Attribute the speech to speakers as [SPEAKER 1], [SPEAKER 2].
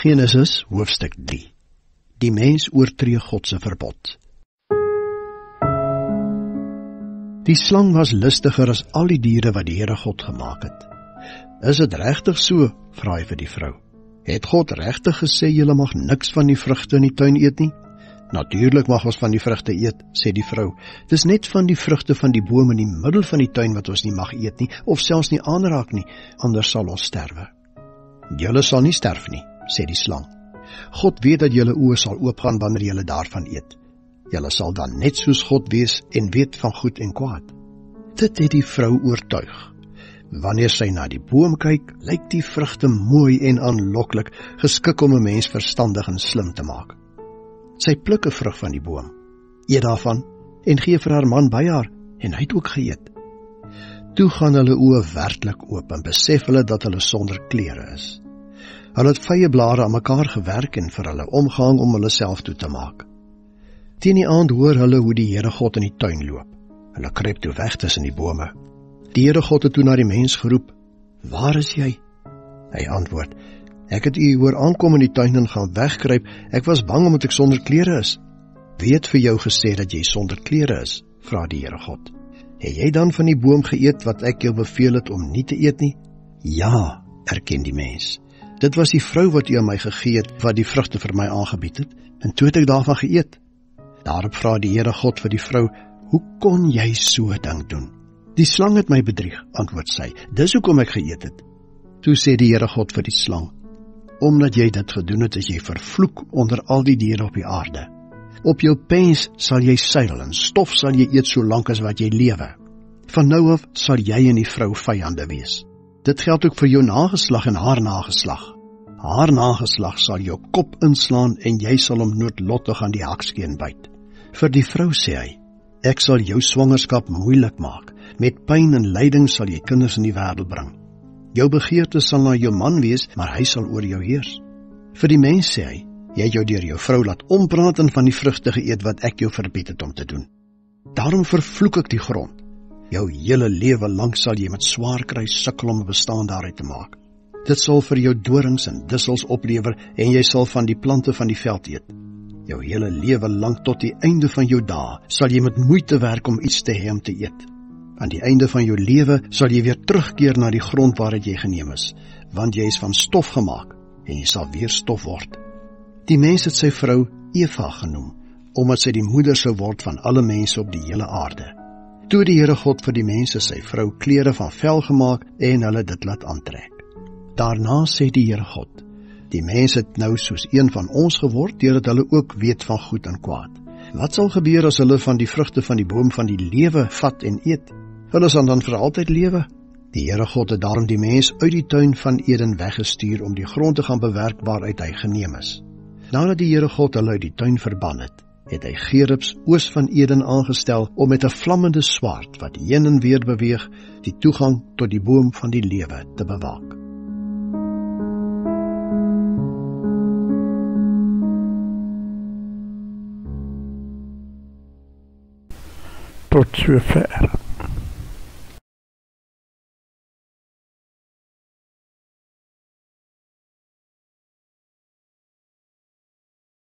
[SPEAKER 1] Genesis hoofstuk 3. Die mens oortree God se verbod. Die slang was listiger as al die diere wat die Here God gemaak het. Is dit regtig so? Vra hy vir die vrou. Het God regtig gesê julle mag niks van die vrugte in die tuin eet nie? Natuurlik mag ons van die vrugte eet, sê die vrou. Dis net van die vrugte van die boom in die middel van die tuin wat ons nie mag eet nie, of selfs nie aanraak nie, anders sal ons sterwe. Julle sal nie sterf nie, sê die slang. God weet dat julle oë sal oopgaan wanneer julle daarvan eet. Julle sal dan net soos God wees en weet van goed en kwaad. Dit het die vrou oortuig. Wanneer sy na die boom kyk, lyk die vrugte mooi en aanloklik, geskik om 'n mens verstandig en slim te maak. Sy pluk 'n vrug van die boom, eet daarvan en gee vir haar man by haar, en hy het ook geëet. Toe gaan hulle oë werklik oop en besef hulle dat hulle sonder klere is. Hulle het vye blare aan mekaar gewerk en vir hulle omgehang om hulle self toe te maak. Teen die aand hoor hulle hoe die Here God in die tuin loop. Hulle kruip toe weg tussen die bome. Die Here God het toe na die mens geroep, "Waar is jy?" Hy antwoord, "Ek het u hoor aankom in die tuin en gaan wegkruip. Ek was bang omdat ek sonder klere is." "Wie het vir jou gesê dat jy sonder klere is?" vra die Here God. "Het jy dan van die boom geëet wat ek jou beveel het om nie te eet nie?" "Ja," erken die mens. "Dit was die vrou wat u aan my gegee het, wat die vrugte vir my aangebied het, en toe het ek daarvan geëet." Daarop vra die Here God vir die vrou, "Hoe kon jy so 'n ding doen?" "Die slang het my bedrieg," antwoord sy, "dis hoekom ek geëet het." Toe sê die Here God vir die slang, "Omdat jy dit gedoen het, is jy vervloek onder al die diere op die aarde. Op jou pens sal jy seil en stof sal jy eet solank as wat jy lewe. Van nou af sal jy en die vrou vyande wees. Dit geld ook vir jou nageslag en haar nageslag. Haar nageslag sal jou kop inslaan en jy sal hom noodlottig aan die hakskeen byt." Vir die vrou sê hy, "Ek sal jou swangerskap moeilik maak. Met pyn en lyding sal jy kinders in die wêreld bring. Jou begeerte sal na jou man wees, maar hy sal oor jou heers." Vir die mens sê hy, "Jy het jou deur jou vrou laat ompraat en van die vrugte geëet wat ek jou verbied het om te doen. Daarom vervloek ek die grond. Jou hele lewe lank sal jy met swaar kry sukkel om 'n bestaan daaruit te maak. Dit sal vir jou dorings en dussels oplewer en jy sal van die plante van die veld eet. Jou hele lewe lank tot die einde van jou dae sal jy met moeite werk om iets te hê om te eet. Aan die einde van jou lewe sal jy weer terugkeer na die grond waaruit jy geneem is, want jy is van stof gemaak en jy sal weer stof word." Die mens het sy vrou Eva genoem, omdat sy die moeder sou word van alle mense op die hele aarde. Toe die Here God vir die mense sy vrou klere van vel gemaak en hulle dit laat aantrek. Daarna sê die Here God, "Die mens het nou soos een van ons geword, deurdat hulle ook weet van goed en kwaad. Wat sal gebeur as hulle van die vrugte van die boom van die lewe vat en eet? Hulle sal dan vir altyd lewe." Die Here God het daarom die mens uit die tuin van Eden weggestuur om die grond te gaan bewerk waaruit hy geneem is. Nadat die Here God hulle uit die tuin verban het, het hy gerubs oos van Eden aangestel om met 'n vlammende swaard wat heen en weer beweeg, die toegang tot die boom van die lewe te bewaak.
[SPEAKER 2] Tot sover.